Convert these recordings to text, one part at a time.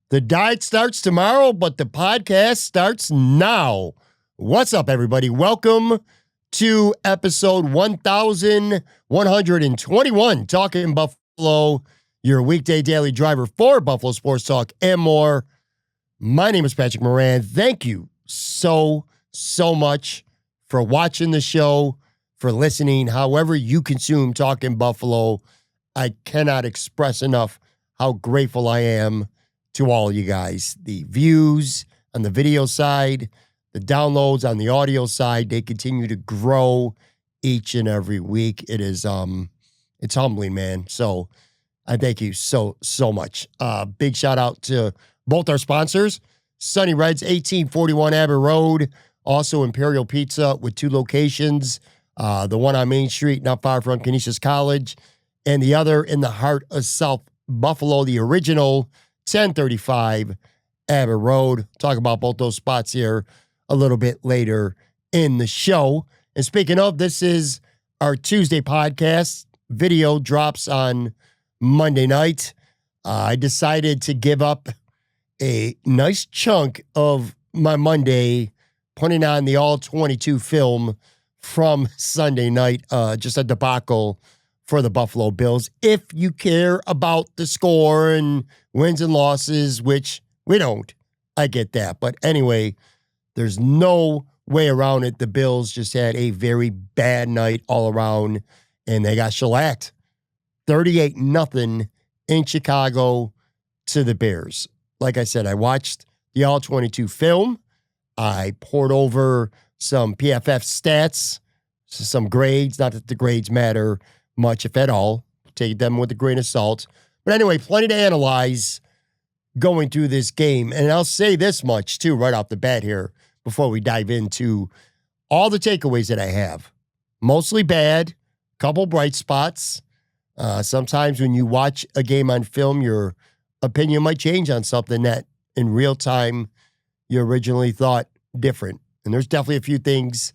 The diet starts tomorrow, but the podcast starts now. What's up, everybody? Welcome to episode 1121, Talking Buffalo, your weekday daily driver for Buffalo Sports Talk and more. My name is Patrick Moran. Thank you so much for watching the show, for listening, however you consume Talking Buffalo. I cannot express enough how grateful I am to all you guys. The views on the video side, the downloads on the audio side, they continue to grow each and every week. It is it's humbling, man. So I thank you so much. Big shout out to both our sponsors, Sunny Reds, 1841 Abbott Road, also Imperial Pizza with 2 locations, the one on Main Street, not far from Canisius College, and the other in the heart of South Buffalo, the original 1035 Abbott Road. Talk about both those spots here a little bit later in the show. And speaking of, this is our Tuesday podcast. Video drops on Monday night. I decided to give up a nice chunk of my Monday, putting on the all-22 film from Sunday night, just a debacle for the Buffalo Bills. If you care about the score and wins and losses, which we don't, I get that. But anyway, there's no way around it. The Bills just had a very bad night all around, and they got shellacked. 38-0 in Chicago to the Bears. Like I said, I watched the all-22 film. I poured over some PFF stats, some grades. Not that the grades matter much, if at all. Take them with a grain of salt. But anyway, plenty to analyze going through this game. And I'll say this much, too, right off the bat here, before we dive into all the takeaways that I have. Mostly bad, couple bright spots. Sometimes when you watch a game on film, your opinion might change on something that in real time you originally thought different. And there's definitely a few things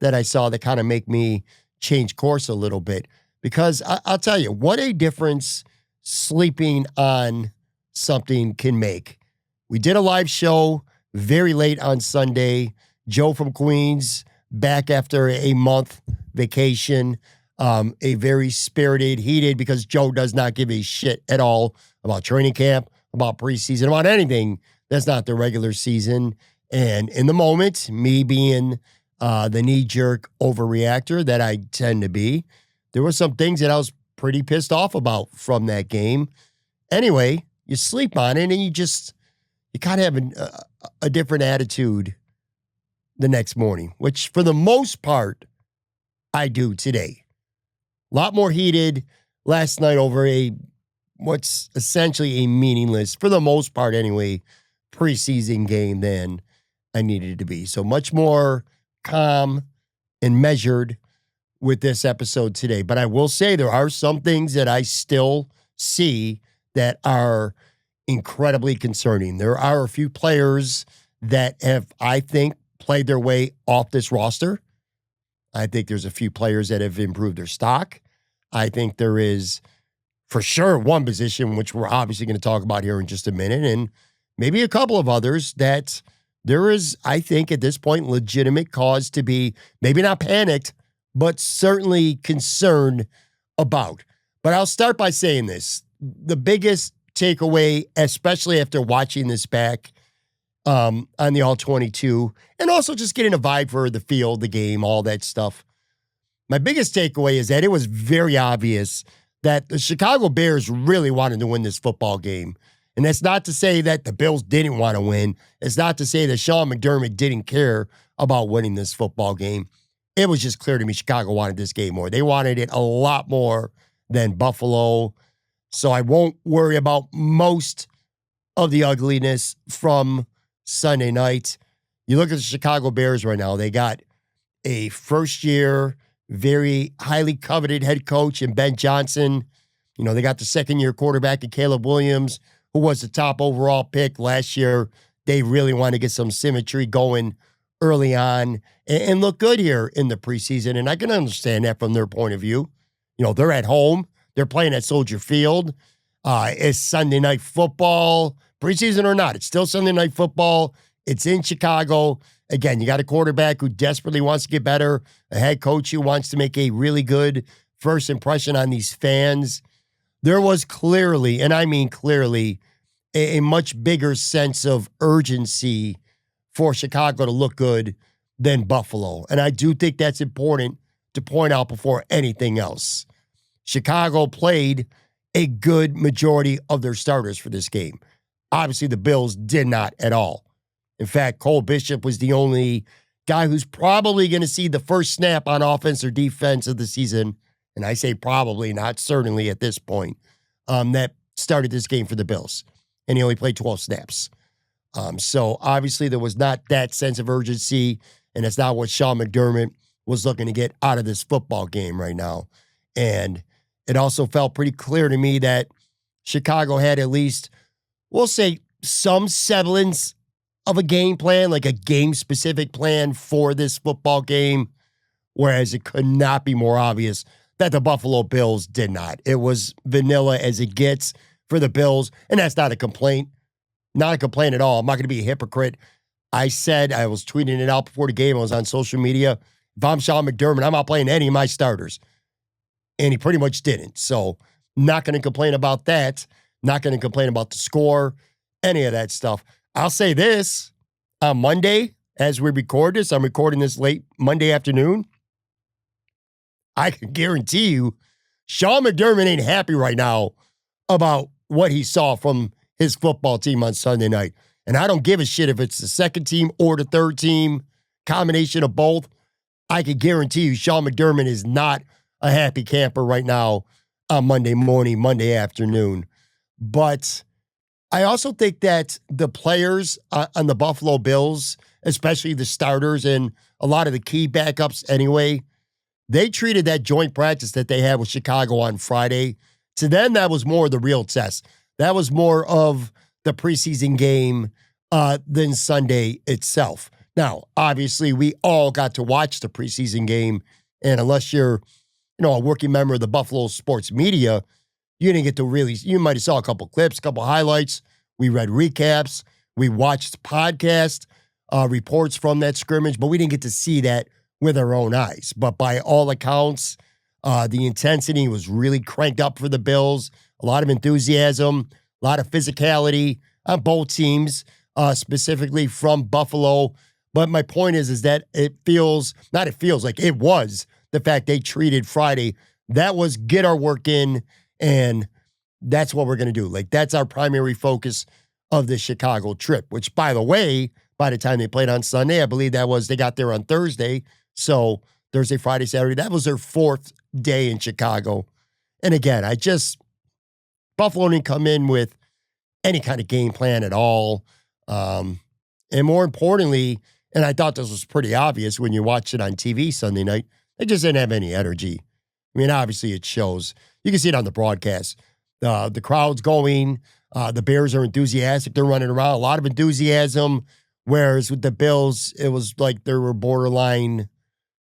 that I saw that kind of make me change course a little bit. Because I'll tell you, what a difference sleeping on something can make. We did a live show very late on Sunday. Joe from Queens, back after a month vacation. A very spirited, heated, because Joe does not give a shit at all about training camp, about preseason, about anything that's not the regular season. And in the moment, me being the knee-jerk overreactor that I tend to be, there were some things that I was pretty pissed off about from that game. Anyway, you sleep on it and you kind of have a different attitude the next morning, which for the most part, I do today. A lot more heated last night over what's essentially a meaningless, for the most part anyway, preseason game than I needed it to be. So much more calm and measured with this episode today. But I will say there are some things that I still see that are incredibly concerning. There are a few players that have, I think, played their way off this roster. I think there's a few players that have improved their stock. I think there is, for sure, one position, which we're obviously going to talk about here in just a minute, and maybe a couple of others that there is, I think, at this point, legitimate cause to be maybe not panicked, but certainly concerned about. But I'll start by saying this. The biggest takeaway, especially after watching this back on the All-22, and also just getting a vibe for the field, the game, all that stuff, my biggest takeaway is that it was very obvious that the Chicago Bears really wanted to win this football game. And that's not to say that the Bills didn't want to win. It's not to say that Sean McDermott didn't care about winning this football game. It was just clear to me Chicago wanted this game more. They wanted it a lot more than Buffalo. So I won't worry about most of the ugliness from Sunday night. You look at the Chicago Bears right now. They got a first-year, very highly coveted head coach in Ben Johnson. You know, they got the second-year quarterback in Caleb Williams, who was the top overall pick last year. They really want to get some symmetry going early on and look good here in the preseason. And I can understand that from their point of view. You know, they're at home. They're playing at Soldier Field. It's Sunday night football. Preseason or not, it's still Sunday Night Football. It's in Chicago. Again, you got a quarterback who desperately wants to get better, a head coach who wants to make a really good first impression on these fans. There was clearly, and I mean clearly, a much bigger sense of urgency for Chicago to look good than Buffalo. And I do think that's important to point out before anything else. Chicago played a good majority of their starters for this game. Obviously, the Bills did not at all. In fact, Cole Bishop was the only guy who's probably going to see the first snap on offense or defense of the season. And I say probably, not certainly at this point, that started this game for the Bills. And he only played 12 snaps. So obviously there was not that sense of urgency, and it's not what Sean McDermott was looking to get out of this football game right now. And it also felt pretty clear to me that Chicago had at least, we'll say, some semblance of a game plan, like a game-specific plan for this football game, whereas it could not be more obvious that the Buffalo Bills did not. It was vanilla as it gets for the Bills, and that's not a complaint. Not a complaint at all. I'm not going to be a hypocrite. I said, I was tweeting it out before the game. I was on social media. If I'm Sean McDermott, I'm not playing any of my starters. And he pretty much didn't. So not going to complain about that. Not going to complain about the score, any of that stuff. I'll say this. On Monday, as we record this, I'm recording this late Monday afternoon. I can guarantee you, Sean McDermott ain't happy right now about what he saw from his football team on Sunday night. And I don't give a shit if it's the second team or the third team, combination of both. I can guarantee you Sean McDermott is not a happy camper right now on Monday morning, Monday afternoon. But I also think that the players on the Buffalo Bills, especially the starters and a lot of the key backups anyway, they treated that joint practice that they had with Chicago on Friday. To them, that was more the real test. That was more of the preseason game than Sunday itself. Now, obviously, we all got to watch the preseason game, and unless you're, a working member of the Buffalo sports media, you didn't get to really, you might have saw a couple clips, a couple highlights. We read recaps. We watched podcast reports from that scrimmage, but we didn't get to see that with our own eyes. But by all accounts, the intensity was really cranked up for the Bills. A lot of enthusiasm, a lot of physicality on both teams, specifically from Buffalo. But my point is that it was the fact they treated Friday. That was get our work in, and that's what we're going to do. Like, that's our primary focus of the Chicago trip, which, by the way, by the time they played on Sunday, I believe they got there on Thursday. So Thursday, Friday, Saturday, that was their fourth day in Chicago. And again, Buffalo didn't come in with any kind of game plan at all. And more importantly, and I thought this was pretty obvious when you watched it on TV Sunday night, they just didn't have any energy. I mean, obviously it shows. You can see it on the broadcast. The crowd's going. The Bears are enthusiastic. They're running around. A lot of enthusiasm. Whereas with the Bills, it was like there were borderline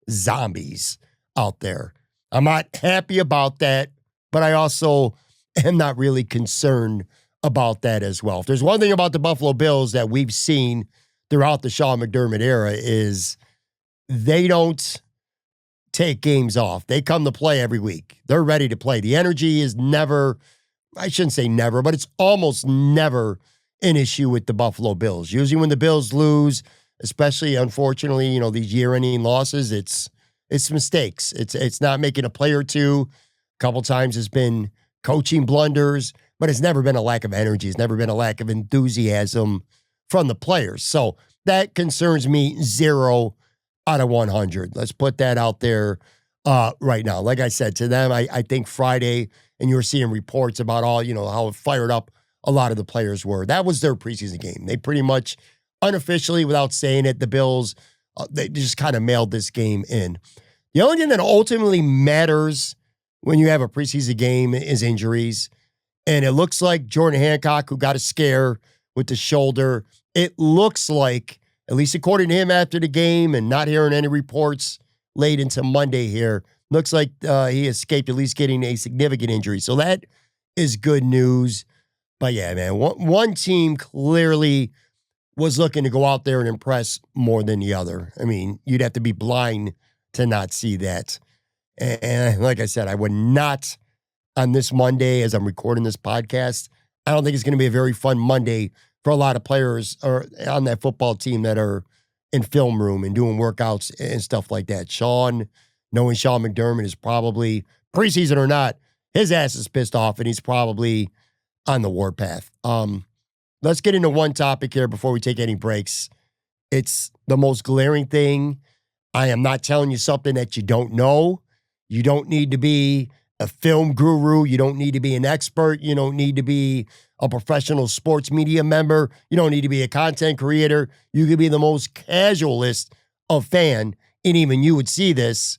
zombies out there. I'm not happy about that, but I also am not really concerned about that as well. If there's one thing about the Buffalo Bills that we've seen throughout the Sean McDermott era is they don't take games off. They come to play every week. They're ready to play. The energy is never, I shouldn't say never, but it's almost never an issue with the Buffalo Bills. Usually when the Bills lose, especially, unfortunately, these year-ending losses, it's mistakes. It's not making a play or two. A couple times it's been coaching blunders, but it's never been a lack of energy. It's never been a lack of enthusiasm from the players. So that concerns me 0 out of 100. Let's put that out there right now. Like I said, to them, I think Friday, and you were seeing reports about how fired up a lot of the players were. That was their preseason game. They pretty much, unofficially, without saying it, the Bills, they just kind of mailed this game in. The only thing that ultimately matters when you have a preseason game is injuries. And it looks like Jordan Hancock, who got a scare with the shoulder, it looks like, at least according to him after the game and not hearing any reports late into Monday here, looks like he escaped at least getting a significant injury. So that is good news. But yeah, man, one team clearly was looking to go out there and impress more than the other. I mean, you'd have to be blind to not see that. And like I said, I would not on this Monday as I'm recording this podcast. I don't think it's going to be a very fun Monday for a lot of players or on that football team that are in film room and doing workouts and stuff like that. Knowing Sean McDermott is probably, preseason or not, his ass is pissed off and he's probably on the warpath. Let's get into one topic here before we take any breaks. It's the most glaring thing. I am not telling you something that you don't know. You don't need to be a film guru. You don't need to be an expert. You don't need to be a professional sports media member. You don't need to be a content creator. You could be the most casualist of fan, and even you would see this.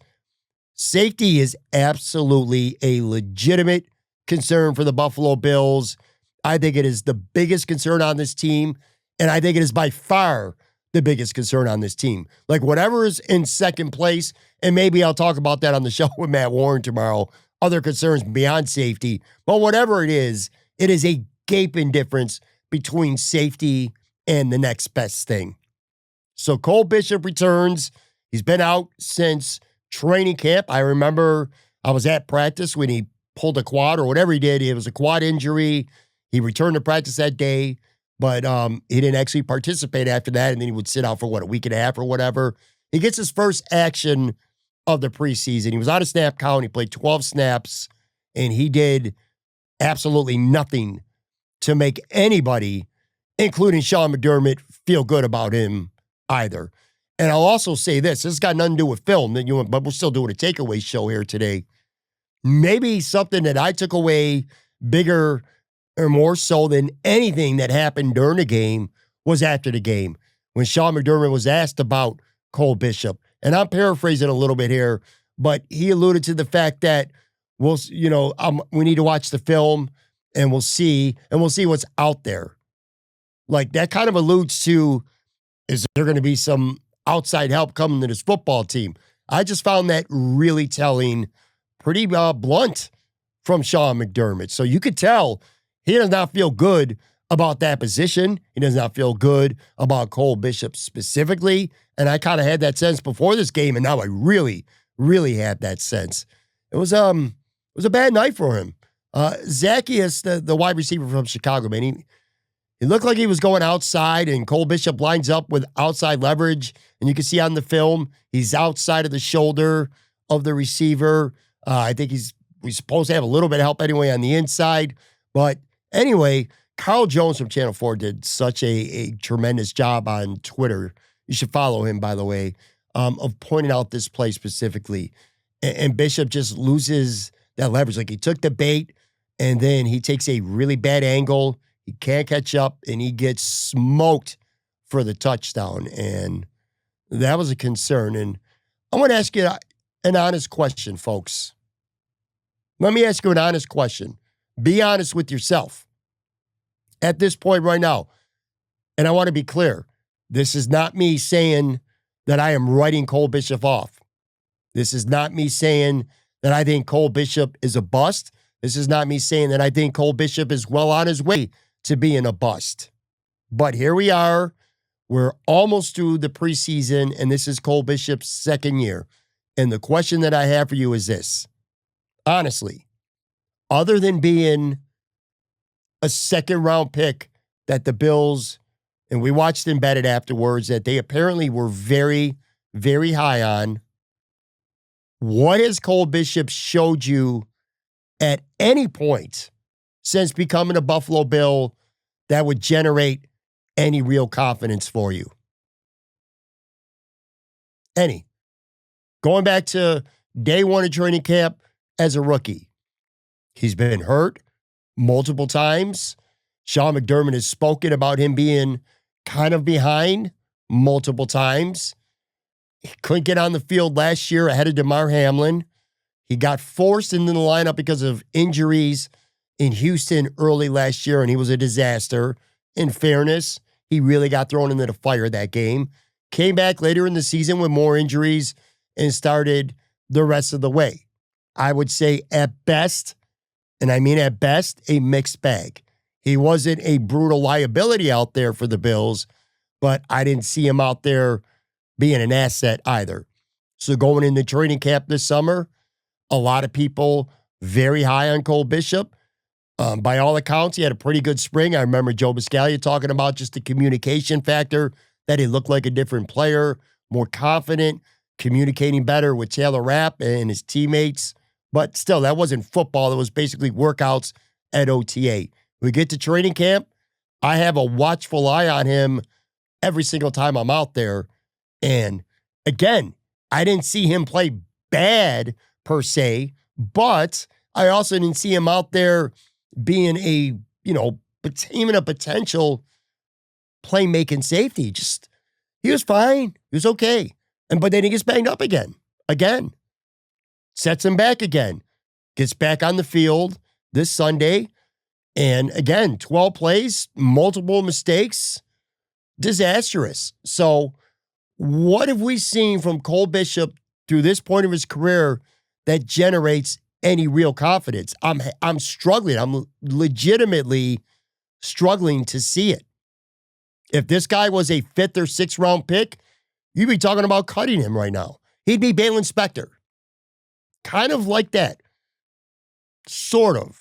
Safety is absolutely a legitimate concern for the Buffalo Bills. I think it is the biggest concern on this team, and I think it is by far the biggest concern on this team. Like whatever is in second place, and maybe I'll talk about that on the show with Matt Warren tomorrow, other concerns beyond safety, but whatever it is a gaping difference between safety and the next best thing. So Cole Bishop returns. He's been out since training camp. I remember I was at practice when he pulled a quad or whatever he did. It was a quad injury. He returned to practice that day, but he didn't actually participate after that, and then he would sit out for, a week and a half or whatever. He gets his first action of the preseason. He was on a snap count. He played 12 snaps, and he did absolutely nothing to make anybody, including Sean McDermott, feel good about him either. And I'll also say this has got nothing to do with film, but we're still doing a takeaway show here today. Maybe something that I took away bigger or more so than anything that happened during the game was after the game when Sean McDermott was asked about Cole Bishop. And I'm paraphrasing a little bit here, but he alluded to the fact that we need to watch the film and we'll see what's out there. Like that kind of alludes to, is there going to be some outside help coming to this football team? I just found that really telling, pretty blunt from Sean McDermott. So you could tell he does not feel good about that position. He does not feel good about Cole Bishop specifically. And I kind of had that sense before this game, and now I really, really had that sense. It was a bad night for him. Zacchaeus, the wide receiver from Chicago, man, he looked like he was going outside, and Cole Bishop lines up with outside leverage, and you can see on the film, he's outside of the shoulder of the receiver. I think he's supposed to have a little bit of help anyway on the inside. But anyway, Carl Jones from Channel 4 did such a tremendous job on Twitter. You should follow him, by the way, of pointing out this play specifically. And Bishop just loses that leverage. Like he took the bait, and then he takes a really bad angle. He can't catch up, and he gets smoked for the touchdown. And that was a concern. And I want to ask you an honest question, folks. Let me ask you an honest question. Be honest with yourself at this point right now. And I want to be clear. This is not me saying that I am writing Cole Bishop off. This is not me saying that I think Cole Bishop is a bust. This is not me saying that I think Cole Bishop is well on his way to being a bust. But here we are. We're almost through the preseason, and this is Cole Bishop's second year. And the question that I have for you is this. Honestly, other than being a second-round pick that the Bills, and we watched embedded afterwards, that they apparently were very, very high on, what has Cole Bishop showed you at any point since becoming a Buffalo Bill that would generate any real confidence for you? Any. Going back to day one of training camp as a rookie. He's been hurt multiple times. Sean McDermott has spoken about him being kind of behind multiple times. He couldn't get on the field last year ahead of DeMar Hamlin. He got forced into the lineup because of injuries in Houston early last year, and he was a disaster. In fairness, he really got thrown into the fire that game. Came back later in the season with more injuries and started the rest of the way. I would say at best, and I mean at best, a mixed bag. He wasn't a brutal liability out there for the Bills, but I didn't see him out there being an asset either. So going into training camp this summer, a lot of people very high on Cole Bishop. By all accounts, he had a pretty good spring. I remember Joe Buscaglia talking about just the communication factor, that he looked like a different player, more confident, communicating better with Taylor Rapp and his teammates. But still, that wasn't football. It was basically workouts at OTA. We get to training camp, I have a watchful eye on him every single time I'm out there. And again, I didn't see him play bad per se, but I also didn't see him out there being a, even a potential playmaking safety. Just, he was fine. He was okay. But then he gets banged up again. Sets him back again. Gets back on the field this Sunday. And again, 12 plays, multiple mistakes, disastrous. So what have we seen from Cole Bishop through this point of his career that generates any real confidence? I'm struggling. I'm legitimately struggling to see it. If this guy was a 5th or 6th round pick, you'd be talking about cutting him right now. He'd be Balin Spector. Kind of like that. Sort of.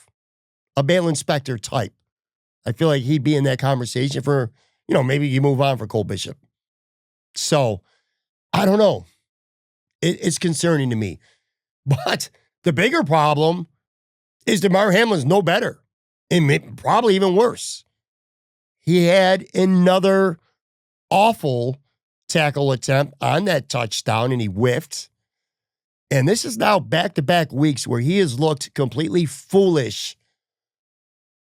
A Balin Spector type. I feel like he'd be in that conversation for, maybe you move on for Cole Bishop. So, I don't know. It's concerning to me. But the bigger problem is Damar Hamlin's no better. And probably even worse. He had another awful tackle attempt on that touchdown, and he whiffed. And this is now back-to-back weeks where he has looked completely foolish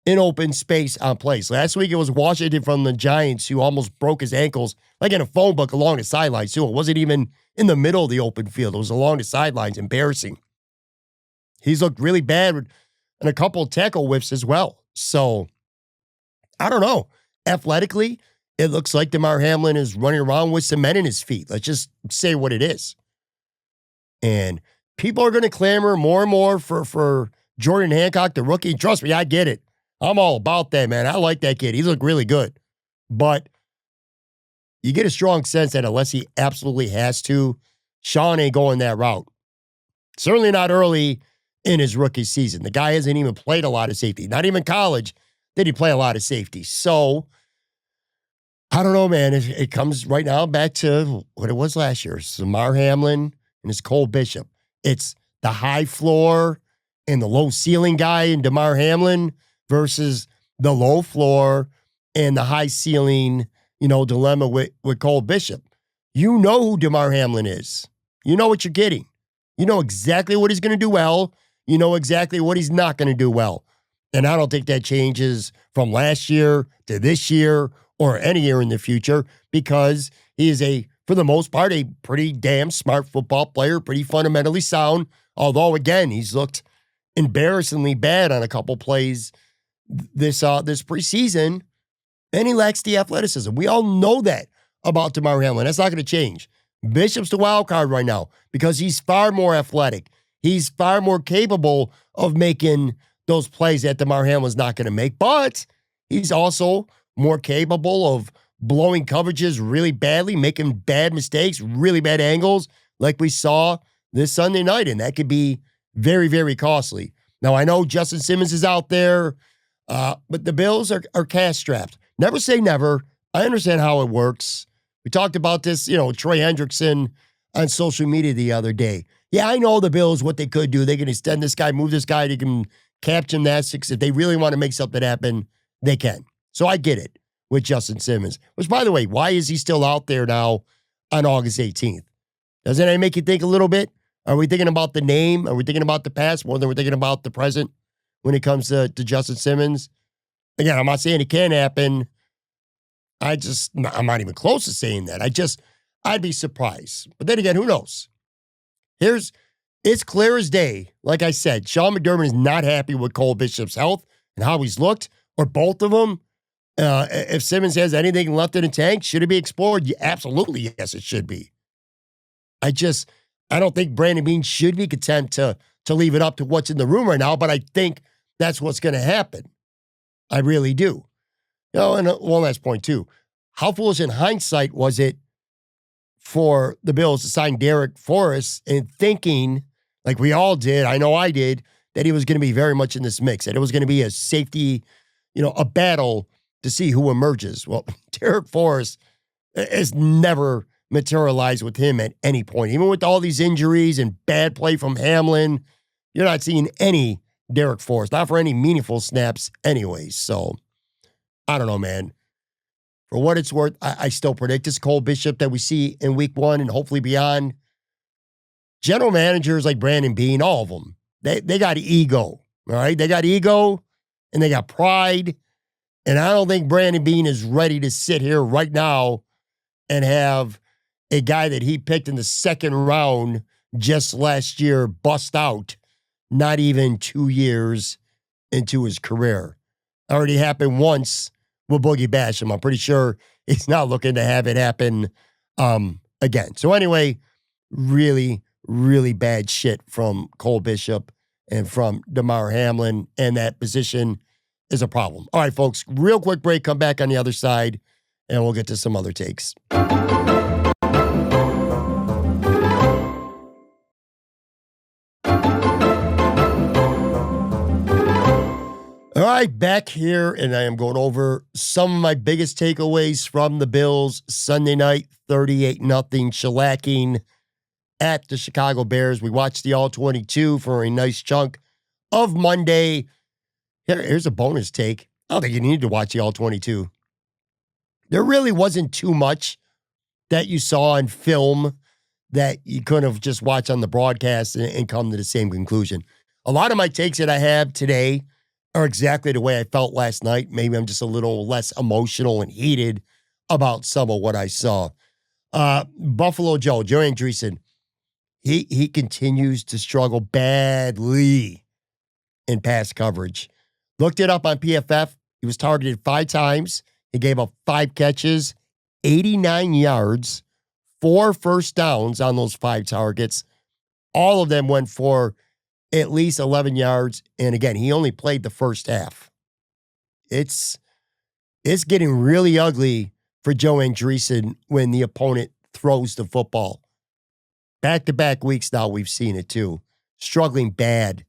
in open space on plays. Last week, it was Washington from the Giants who almost broke his ankles, like in a phone book along the sidelines, too. It wasn't even in the middle of the open field. It was along the sidelines. Embarrassing. He's looked really bad in a couple of tackle whiffs as well. So, I don't know. Athletically, it looks like Damar Hamlin is running around with cement in his feet. Let's just say what it is. And people are going to clamor more and more for Jordan Hancock, the rookie. Trust me, I get it. I'm all about that, man. I like that kid. He looked really good. But you get a strong sense that unless he absolutely has to, Sean ain't going that route. Certainly not early in his rookie season. The guy hasn't even played a lot of safety. Not even college did he play a lot of safety. So, I don't know, man. It comes right now back to what it was last year. Damar Hamlin and it's Cole Bishop. It's the high floor and the low ceiling guy in Damar Hamlin versus the low floor and the high ceiling, dilemma with Cole Bishop. You know who Damar Hamlin is. You know what you're getting. You know exactly what he's going to do well. You know exactly what he's not going to do well. And I don't think that changes from last year to this year or any year in the future because he is for the most part, a pretty damn smart football player, pretty fundamentally sound. Although, again, he's looked embarrassingly bad on a couple plays this preseason, and he lacks the athleticism. We all know that about Damar Hamlin. That's not going to change. Bishop's the wild card right now because he's far more athletic. He's far more capable of making those plays that Damar Hamlin's not going to make, but he's also more capable of blowing coverages really badly, making bad mistakes, really bad angles, like we saw this Sunday night, and that could be very, very costly. Now, I know Justin Simmons is out there, but the Bills are cash-strapped. Never say never. I understand how it works. We talked about this, Troy Hendrickson on social media the other day. Yeah, I know the Bills, what they could do. They can extend this guy, move this guy. They can cap gymnastics. If they really want to make something happen, they can. So I get it with Justin Simmons. Which, by the way, why is he still out there now on August 18th? Doesn't that make you think a little bit? Are we thinking about the name? Are we thinking about the past more than we're thinking about the present when it comes to Justin Simmons? Again, I'm not saying it can't happen. I'm not even close to saying that. I'd be surprised. But then again, who knows? It's clear as day. Like I said, Sean McDermott is not happy with Cole Bishop's health and how he's looked, or both of them. If Simmons has anything left in the tank, should it be explored? Yeah, absolutely, yes, it should be. I don't think Brandon Beane should be content to leave it up to what's in the room right now, but I think that's what's going to happen. I really do. And one last point, too. How foolish in hindsight was it for the Bills to sign Derek Forrest and thinking, like we all did, I know I did, that he was going to be very much in this mix, that it was going to be a safety, a battle to see who emerges. Well, Derek Forrest has never materialized with him at any point. Even with all these injuries and bad play from Hamlin, you're not seeing any Derek Forrest, not for any meaningful snaps anyways. So, I don't know, man. For what it's worth, I still predict this Cole Bishop that we see in week 1 and hopefully beyond. General managers like Brandon Beane, all of them, they got ego, all right? They got ego and they got pride. And I don't think Brandon Beane is ready to sit here right now and have a guy that he picked in the 2nd round just last year bust out, not even 2 years into his career. Already happened once with Boogie Basham. I'm pretty sure he's not looking to have it happen again. So anyway, really, really bad shit from Cole Bishop and from Damar Hamlin, and that position is a problem. All right, folks, real quick break, come back on the other side, and we'll get to some other takes. All right, back here, and I am going over some of my biggest takeaways from the Bills Sunday night, 38-0 shellacking at the Chicago Bears. We watched the All-22 for a nice chunk of Monday. Here's a bonus take. I don't think you need to watch the All-22. There really wasn't too much that you saw on film that you couldn't have just watched on the broadcast and come to the same conclusion. A lot of my takes that I have today are exactly the way I felt last night. Maybe I'm just a little less emotional and heated about some of what I saw. Buffalo Joe Andreessen, he continues to struggle badly in pass coverage. Looked it up on PFF. He was targeted 5 times. He gave up 5 catches, 89 yards, 4 first downs on those 5 targets. All of them went for at least 11 yards. And again, he only played the first half. It's getting really ugly for Joe Andreessen when the opponent throws the football. Back-to-back weeks now, we've seen it too. Struggling bad.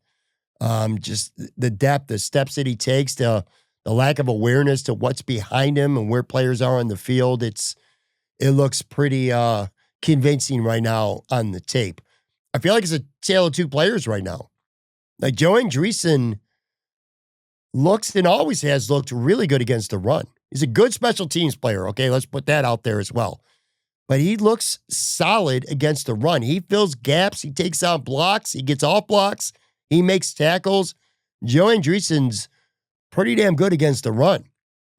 Just the depth, the steps that he takes, the lack of awareness to what's behind him and where players are on the field. It looks pretty convincing right now on the tape. I feel like it's a tale of 2 players right now. Like Joe Andreessen looks and always has looked really good against the run. He's a good special teams player. Okay, let's put that out there as well. But he looks solid against the run. He fills gaps. He takes out blocks. He gets off blocks. He makes tackles. Joe Andreessen's pretty damn good against the run.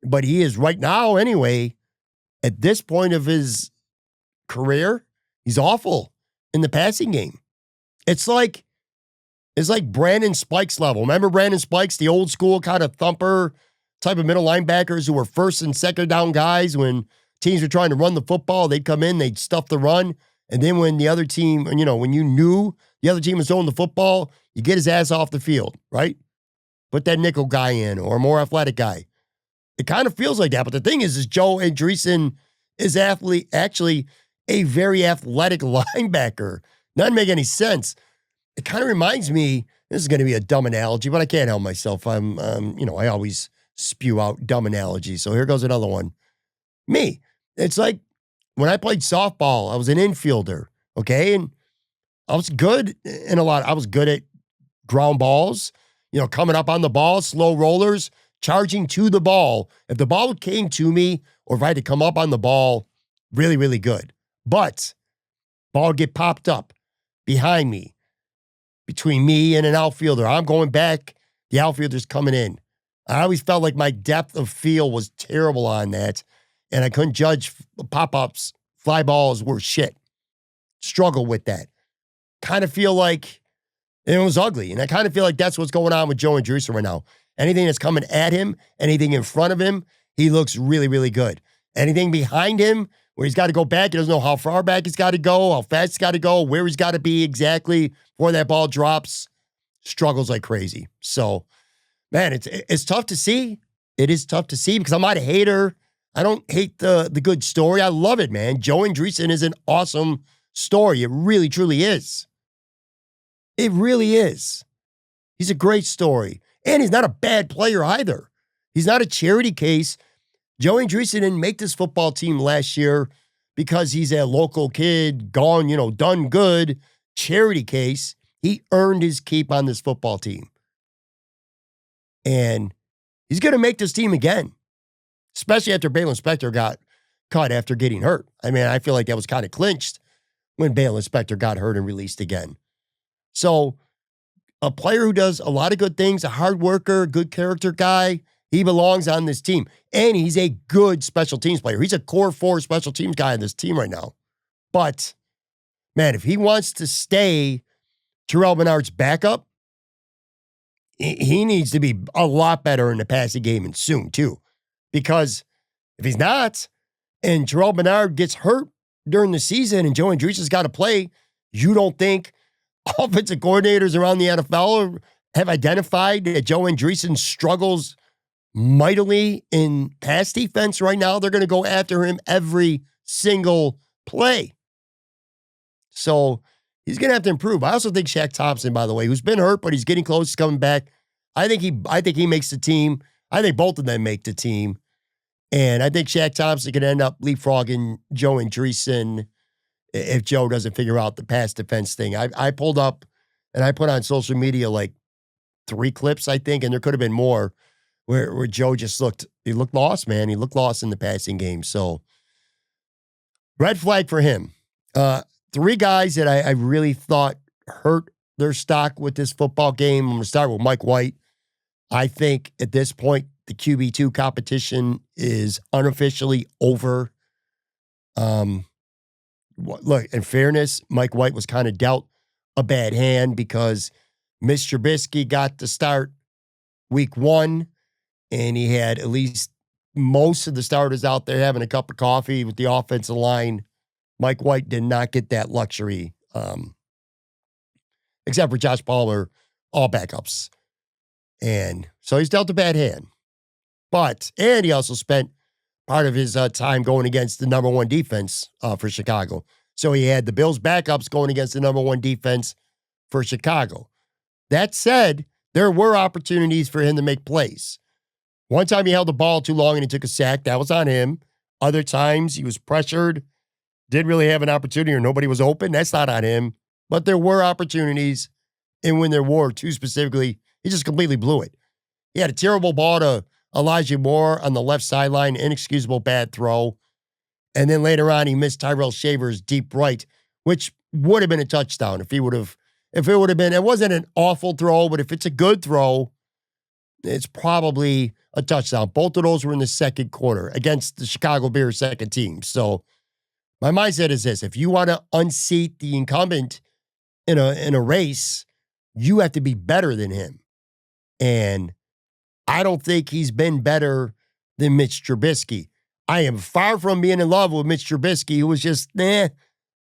But he is right now, anyway, at this point of his career, he's awful in the passing game. It's like Brandon Spikes level. Remember Brandon Spikes, the old school kind of thumper type of middle linebackers who were first and second down guys when teams were trying to run the football, they'd come in, they'd stuff the run. And then when the other team, when you knew the other team was throwing the football, you get his ass off the field, right? Put that nickel guy in or a more athletic guy. It kind of feels like that. But the thing is Joe Andreessen is actually a very athletic linebacker. Doesn't make any sense. It kind of reminds me, this is going to be a dumb analogy, but I can't help myself. I always spew out dumb analogies. So here goes another one. Me. It's like when I played softball, I was an infielder, okay? And I was good in a lot. I was good at ground balls, coming up on the ball, slow rollers, charging to the ball. If the ball came to me or if I had to come up on the ball, really, really good. But ball would get popped up behind me, between me and an outfielder. I'm going back. The outfielder's coming in. I always felt like my depth of field was terrible on that, and I couldn't judge pop-ups. Fly balls were shit. Struggle with that. Kind of feel like it was ugly, and I kind of feel like that's what's going on with Joe Andreessen right now. Anything that's coming at him, anything in front of him, he looks really, really good. Anything behind him, where he's got to go back, he doesn't know how far back he's got to go, how fast he's got to go, where he's got to be exactly before that ball drops, struggles like crazy. So, man, it's tough to see. it is tough to see because I'm not a hater. I don't hate the good story. I love it, man. Joe Andreessen is an awesome story. It really, truly is. It really is. He's a great story. And he's not a bad player either. He's not a charity case. Joe Andreessen didn't make this football team last year because he's a local kid, gone, done good, charity case. He earned his keep on this football team. And he's going to make this team again, especially after Baylon Spector got cut after getting hurt. I mean, I feel like that was kind of clinched when Baylon Spector got hurt and released again. So a player who does a lot of good things, a hard worker, good character guy, he belongs on this team. And he's a good special teams player. He's a core 4 special teams guy on this team right now. But, man, if he wants to stay Terrell Bernard's backup, he needs to be a lot better in the passing game and soon, too. Because if he's not, and Terrell Bernard gets hurt during the season and Joe Andreessen's got to play, you don't think offensive coordinators around the NFL have identified that Joe Andreessen struggles mightily in pass defense right now? They're going to go after him every single play. So he's going to have to improve. I also think Shaq Thompson, by the way, who's been hurt, but he's getting close to coming back. I think he makes the team. I think both of them make the team. And I think Shaq Thompson could end up leapfrogging Joe Andreessen if Joe doesn't figure out the pass defense thing. I pulled up and I put on social media like 3 clips, I think, and there could have been more where Joe just looked lost, man. He looked lost in the passing game. So red flag for him. 3 guys that I really thought hurt their stock with this football game. I'm going to start with Mike White. I think at this point, the QB2 competition is unofficially over. Look, in fairness, Mike White was kind of dealt a bad hand because Mitch Trubisky got to start week 1, and he had at least most of the starters out there having a cup of coffee with the offensive line. Mike White did not get that luxury, except for Josh Palmer, all backups. And so he's dealt a bad hand. And he also spent part of his time going against the number 1 defense for Chicago. So he had the Bills backups going against the number 1 defense for Chicago. That said, there were opportunities for him to make plays. One time he held the ball too long and he took a sack. That was on him. Other times he was pressured, didn't really have an opportunity or nobody was open. That's not on him. But there were opportunities. And when there were 2 specifically, he just completely blew it. He had a terrible ball to Elijah Moore on the left sideline, inexcusable bad throw. And then later on, he missed Tyrell Shaver's deep right, which would have been a touchdown if it would have been, it wasn't an awful throw, but if it's a good throw, it's probably a touchdown. Both of those were in the second quarter against the Chicago Bears second team. So my mindset is this: if you want to unseat the incumbent in a race, you have to be better than him. And I don't think he's been better than Mitch Trubisky. I am far from being in love with Mitch Trubisky, who was just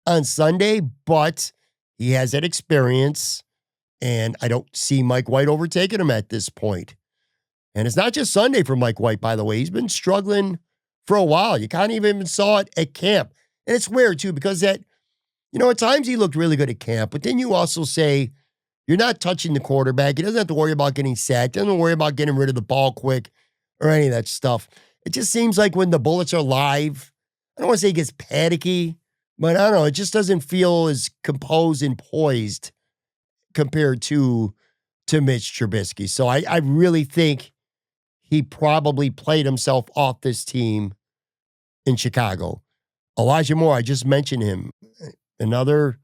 on Sunday, but he has that experience, and I don't see Mike White overtaking him at this point. And it's not just Sunday for Mike White, by the way. He's been struggling for a while. You kind of even saw it at camp. And it's weird, too, because at times he looked really good at camp, but then you also say, you're not touching the quarterback. He doesn't have to worry about getting sacked. He doesn't worry about getting rid of the ball quick or any of that stuff. It just seems like when the bullets are live, I don't want to say he gets panicky, but I don't know. It just doesn't feel as composed and poised compared to Mitch Trubisky. So I really think he probably played himself off this team in Chicago. Elijah Moore, I just mentioned him. Another,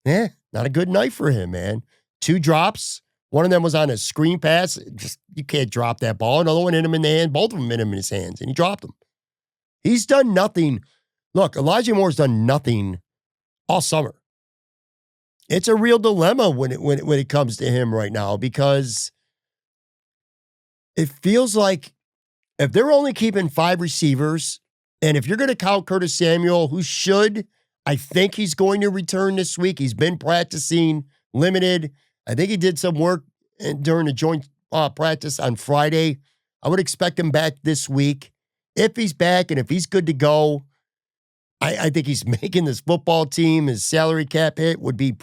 not a good night for him, man. 2 drops. One of them was on a screen pass. Just, you can't drop that ball. Another one hit him in the hand. Both of them hit him in his hands, and he dropped them. He's done nothing. Look, Elijah Moore's done nothing all summer. It's a real dilemma when it comes to him right now, because it feels like if they're only keeping 5 receivers, and if you're going to count Curtis Samuel, who should, I think he's going to return this week. He's been practicing limited. I think he did some work during the joint practice on Friday. I would expect him back this week. If he's back and if he's good to go, I think he's making this football team. His salary cap hit would be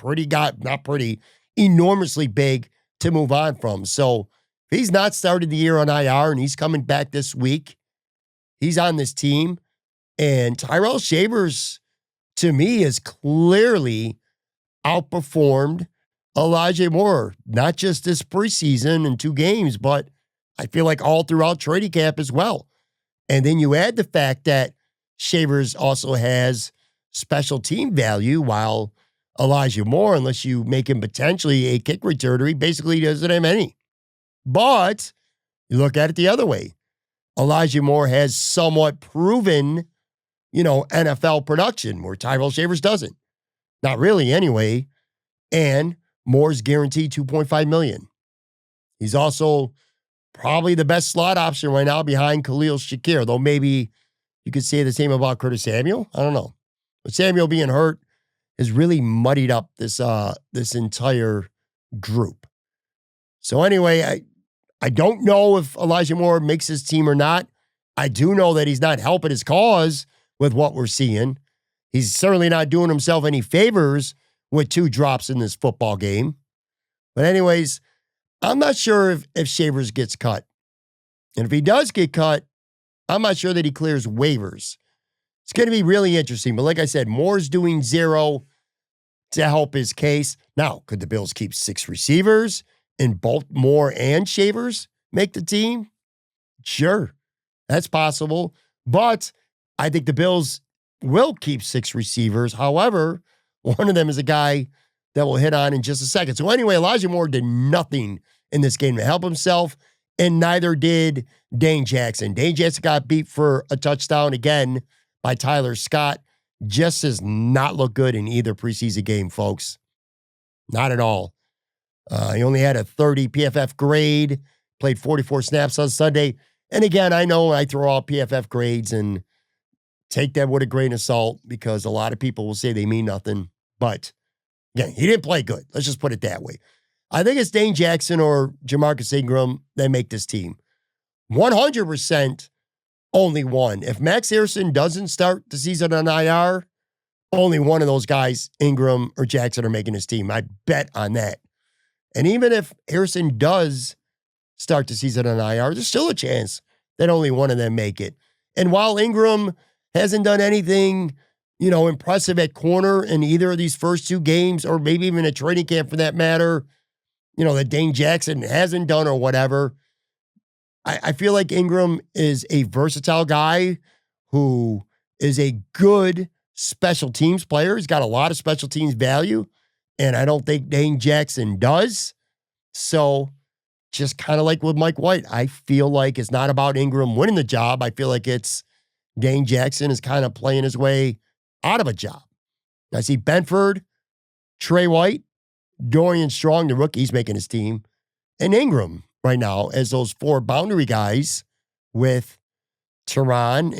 enormously big to move on from. So if he's not started the year on IR and he's coming back this week, he's on this team. And Tyrell Shavers, to me, has clearly outperformed Elijah Moore, not just this preseason in 2 games, but I feel like all throughout training camp as well. And then you add the fact that Shavers also has special team value, while Elijah Moore, unless you make him potentially a kick returner, he basically doesn't have any. But you look at it the other way. Elijah Moore has somewhat proven, NFL production, where Tyrell Shavers doesn't. Not really anyway. And Moore's guaranteed $2.5 million. He's also probably the best slot option right now behind Khalil Shakir, though maybe you could say the same about Curtis Samuel. I don't know. But Samuel being hurt has really muddied up this entire group. So anyway, I don't know if Elijah Moore makes his team or not. I do know that he's not helping his cause with what we're seeing. He's certainly not doing himself any favors with 2 drops in this football game. But anyways, I'm not sure if Shavers gets cut. And if he does get cut, I'm not sure that he clears waivers. It's going to be really interesting. But like I said, Moore's doing 0 to help his case. Now, could the Bills keep 6 receivers and both Moore and Shavers make the team? Sure, that's possible. But I think the Bills will keep 6 receivers. However, one of them is a guy that we'll hit on in just a second. So anyway, Elijah Moore did nothing in this game to help himself, and neither did Dane Jackson. Dane Jackson got beat for a touchdown again by Tyler Scott. Just does not look good in either preseason game, folks. Not at all. He only had a 30 PFF grade, played 44 snaps on Sunday. And again, I know I throw out PFF grades and take that with a grain of salt because a lot of people will say they mean nothing. But again, he didn't play good. Let's just put it that way. I think it's Dane Jackson or Jamarcus Ingram that make this team. 100% only one. If Max Harrison doesn't start the season on IR, only one of those guys, Ingram or Jackson, are making his team. I bet on that. And even if Harrison does start the season on IR, there's still a chance that only one of them make it. And while Ingram hasn't done anything, impressive at corner in either of these first 2 games, or maybe even a training camp for that matter, that Dane Jackson hasn't done or whatever, I feel like Ingram is a versatile guy who is a good special teams player. He's got a lot of special teams value, and I don't think Dane Jackson does. So just kind of like with Mike White, I feel like it's not about Ingram winning the job. I feel like it's Dane Jackson is kind of playing his way out of a job. I see Benford, Trey White, Dorian Strong, the rookie, he's making his team, and Ingram right now as those 4 boundary guys with Teron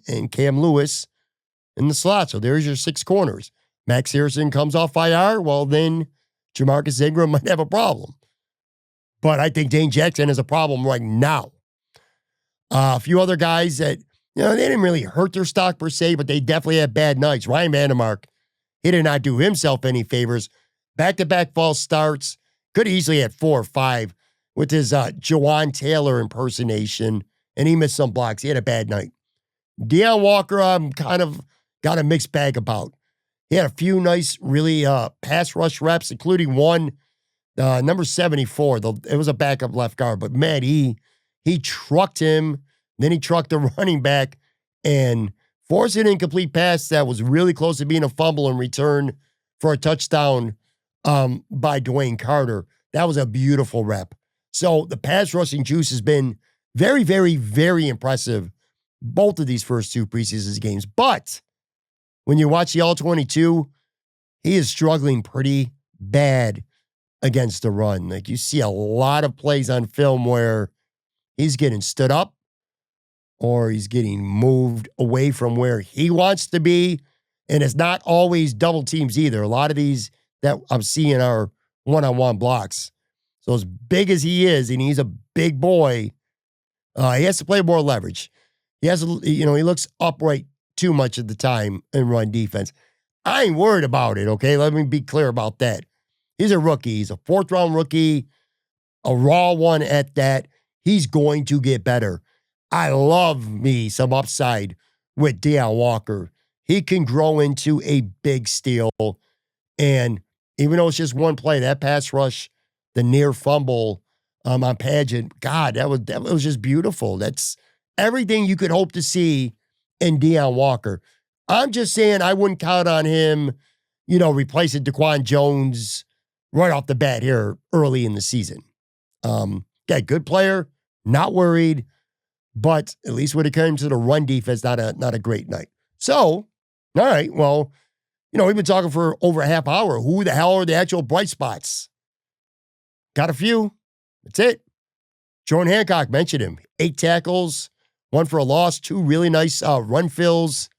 and Cam Lewis in the slot. So there's your 6 corners. Max Harrison comes off IR, well then Jamarcus Ingram might have a problem. But I think Dane Jackson has a problem right now. A few other guys that, they didn't really hurt their stock per se, but they definitely had bad nights. Ryan Vandermark, he did not do himself any favors. Back-to-back false starts. Could easily had 4 or 5 with his Jawan Taylor impersonation, and he missed some blocks. He had a bad night. Deion Walker, I'm kind of got a mixed bag about. He had a few nice, really pass rush reps, including one, number 74. It was a backup left guard, but man, he trucked him. Then he trucked the running back and forced an incomplete pass that was really close to being a fumble in return for a touchdown by Dwayne Carter. That was a beautiful rep. So the pass rushing juice has been very, very, very impressive both of these first 2 preseason games. But when you watch the All-22, he is struggling pretty bad against the run. Like, you see a lot of plays on film where he's getting stood up or he's getting moved away from where he wants to be. And it's not always double teams either. A lot of these that I'm seeing are one-on-one blocks. So as big as he is, and he's a big boy, He has to play more leverage. He looks upright too much of the time in run defense. I ain't worried about it, okay? Let me be clear about that. He's a rookie. He's a fourth-round rookie, a raw one at that. He's going to get better. I love me some upside with Deion Walker. He can grow into a big steal. And even though it's just one play, that pass rush, the near fumble on Paget, God, that was just beautiful. That's everything you could hope to see in Deion Walker. I'm just saying I wouldn't count on him, replacing DaQuan Jones right off the bat here early in the season. Good player, not worried, but at least when it comes to the run defense, not a great night. So, all right, well, we've been talking for over a half hour. Who the hell are the actual bright spots? Got a few. That's it. Jordan Hancock, mentioned him. 8 tackles, 1 for a loss, 2 really nice run fills.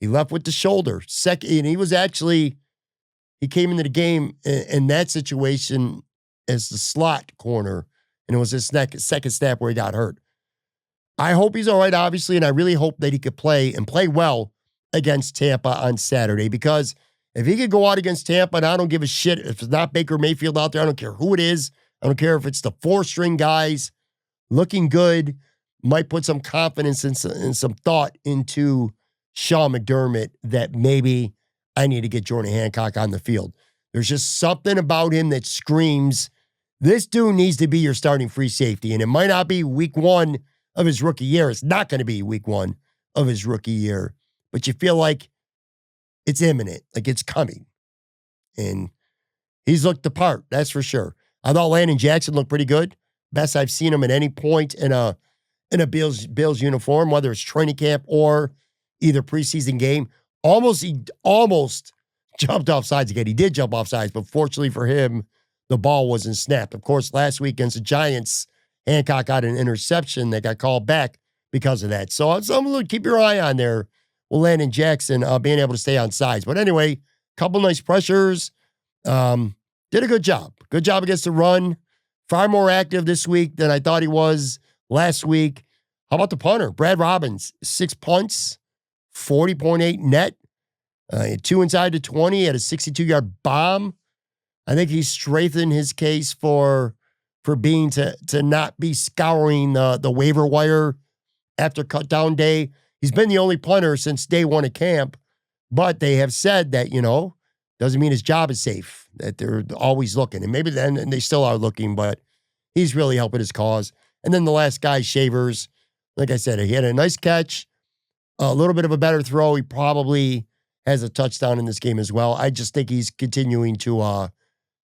He left with the shoulder. Second, and he came into the game in that situation as the slot corner, and it was his second snap where he got hurt. I hope he's all right, obviously, and I really hope that he could play well against Tampa on Saturday, because if he could go out against Tampa, and I don't give a shit if it's not Baker Mayfield out there, I don't care who it is. I don't care if it's the 4-string guys looking good, might put some confidence and some thought into Sean McDermott that maybe I need to get Jordan Hancock on the field. There's just something about him that screams, this dude needs to be your starting free safety. And it might not be week 1 of his rookie year. It's not going to be week 1 of his rookie year. But you feel like it's imminent, like it's coming. And he's looked the part, that's for sure. I thought Landon Jackson looked pretty good. Best I've seen him at any point in a Bills uniform, whether it's training camp or either preseason game. He almost jumped off sides again. He did jump off sides, but fortunately for him, the ball wasn't snapped. Of course, last week against the Giants, Hancock got an interception that got called back because of that. So keep your eye on there with Landon Jackson being able to stay on sides. But anyway, couple nice pressures. Did a good job. Good job against the run. Far more active this week than I thought he was last week. How about the punter? Brad Robbins, 6 punts, 40.8 net, 2 inside the 20, had a 62-yard bomb. I think he's strengthened his case for being to not be scouring the waiver wire after cutdown day. He's been the only punter since day 1 of camp, but they have said that, doesn't mean his job is safe, that they're always looking. And maybe then they still are looking, but he's really helping his cause. And then the last guy, Shavers, like I said, he had a nice catch, a little bit of a better throw. He probably has a touchdown in this game as well. I just think he's continuing to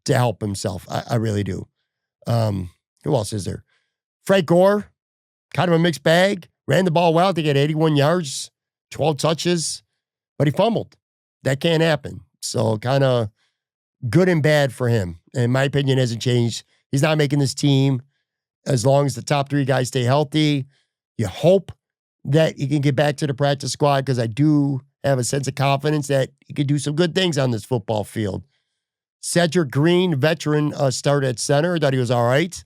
help himself. I really do. Who else is there? Frank Gore, kind of a mixed bag. Ran the ball well. I think he had 81 yards, 12 touches, but he fumbled. That can't happen. So kind of good and bad for him. And my opinion hasn't changed. He's not making this team as long as the top 3 guys stay healthy. You hope that he can get back to the practice squad, because I do have a sense of confidence that he could do some good things on this football field. Cedric Green, veteran, started at center. Thought he was all right.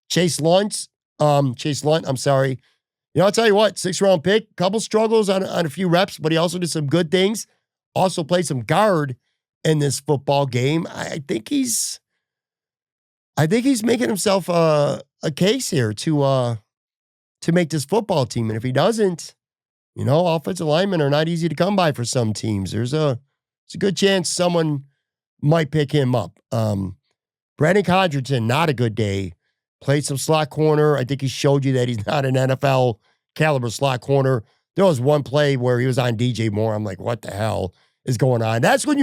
Chase Lunt, I'll tell you what, 6th-round pick, couple struggles on a few reps, but he also did some good things. Also played some guard in this football game. I think he's making himself a case here to make this football team. And if he doesn't, offensive linemen are not easy to come by for some teams. It's a good chance someone might pick him up. Brandon Codrington, not a good day. Played some slot corner. I think he showed you that he's not an NFL caliber slot corner. There was one play where he was on DJ Moore. I'm like, what the hell is going on? That's when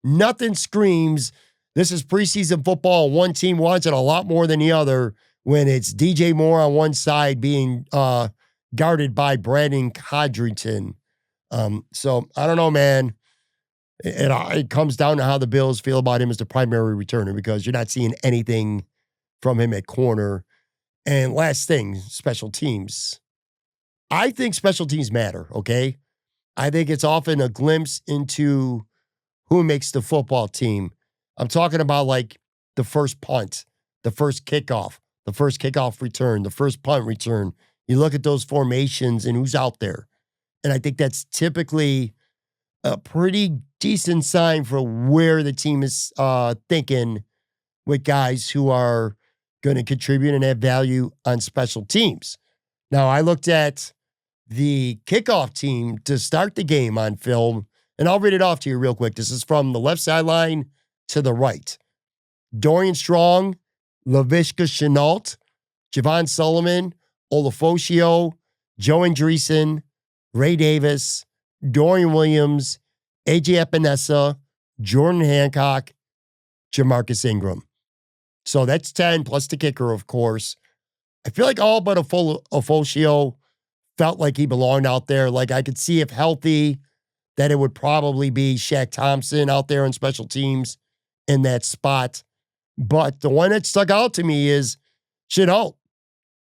nothing screams, this is preseason football. One team wants it a lot more than the other, when it's DJ Moore on one side being guarded by Brandon Codrington. So I don't know, man. It comes down to how the Bills feel about him as the primary returner, because you're not seeing anything from him at corner. And last thing, special teams. I think special teams matter, okay? I think it's often a glimpse into who makes the football team. I'm talking about like the first punt, the first kickoff, the first kickoff return, the first punt return. You look at those formations and who's out there. And I think that's typically a pretty decent sign for where the team is thinking with guys who are going to contribute and add value on special teams. Now, I looked at the kickoff team to start the game on film, and I'll read it off to you real quick. This is from the left sideline to the right. Dorian Strong, Laviska Shenault, Javon Sullivan, Olafosio, Joe Andreessen, Ray Davis, Dorian Williams, AJ Epinesa, Jordan Hancock, Jamarcus Ingram. So that's 10 plus the kicker, of course. I feel like all but Olafosio felt like he belonged out there. Like I could see if healthy that it would probably be Shaq Thompson out there on special teams in that spot. But the one that stuck out to me is Shenault.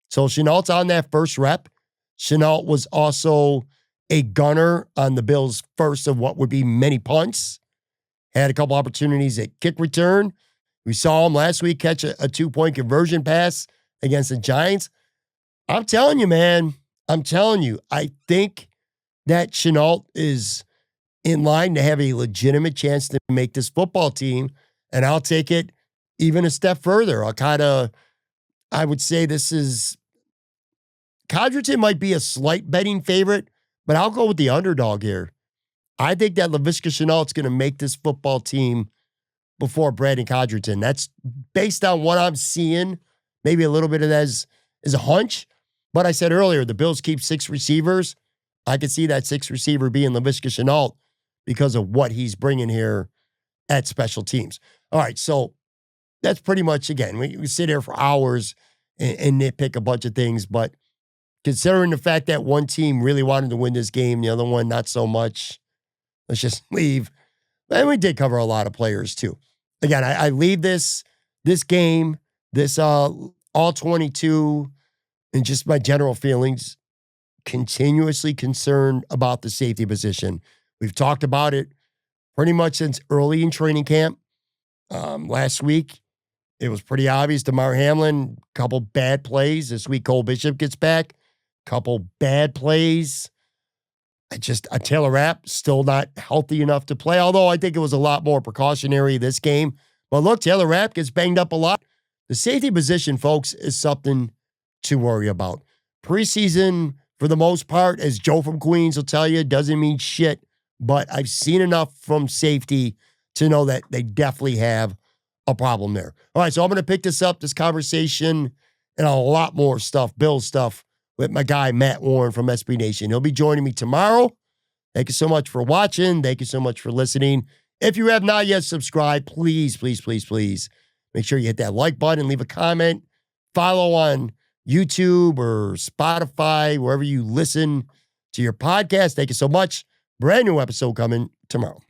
So Chenault's on that first rep. Shenault was also a gunner on the Bills' first of what would be many punts. Had a couple opportunities at kick return. We saw him last week catch a 2-point conversion pass against the Giants. I'm telling you, man. I'm telling you. I think that Shenault is in line to have a legitimate chance to make this football team. And I'll take it even a step further. I would say this is, Codgerton might be a slight betting favorite, but I'll go with the underdog here. I think that Laviska Shenault's going to make this football team before Brandon Codgerton. That's based on what I'm seeing. Maybe a little bit of that is a hunch. But I said earlier, the Bills keep 6 receivers. I could see that 6th receiver being Laviska Shenault because of what he's bringing here at special teams. All right, so that's pretty much, again, we sit here for hours and nitpick a bunch of things, but considering the fact that one team really wanted to win this game, the other one not so much, let's just leave. And we did cover a lot of players too. Again, I leave this game, this all 22, and just my general feelings, continuously concerned about the safety position. We've talked about it pretty much since early in training camp. Last week, it was pretty obvious. Damar Hamlin, couple bad plays. This week, Cole Bishop gets back. Couple bad plays. Taylor Rapp still not healthy enough to play, although I think it was a lot more precautionary this game. But look, Taylor Rapp gets banged up a lot. The safety position, folks, is something to worry about. Preseason, for the most part, as Joe from Queens will tell you, doesn't mean shit. But I've seen enough from safety to know that they definitely have a problem there. All right, so I'm going to pick this up, this conversation, and a lot more stuff, Bill stuff, with my guy, Matt Warren from SB Nation. He'll be joining me tomorrow. Thank you so much for watching. Thank you so much for listening. If you have not yet subscribed, please, please, please, please make sure you hit that like button, leave a comment, follow on YouTube or Spotify, wherever you listen to your podcast. Thank you so much. Brand new episode coming tomorrow.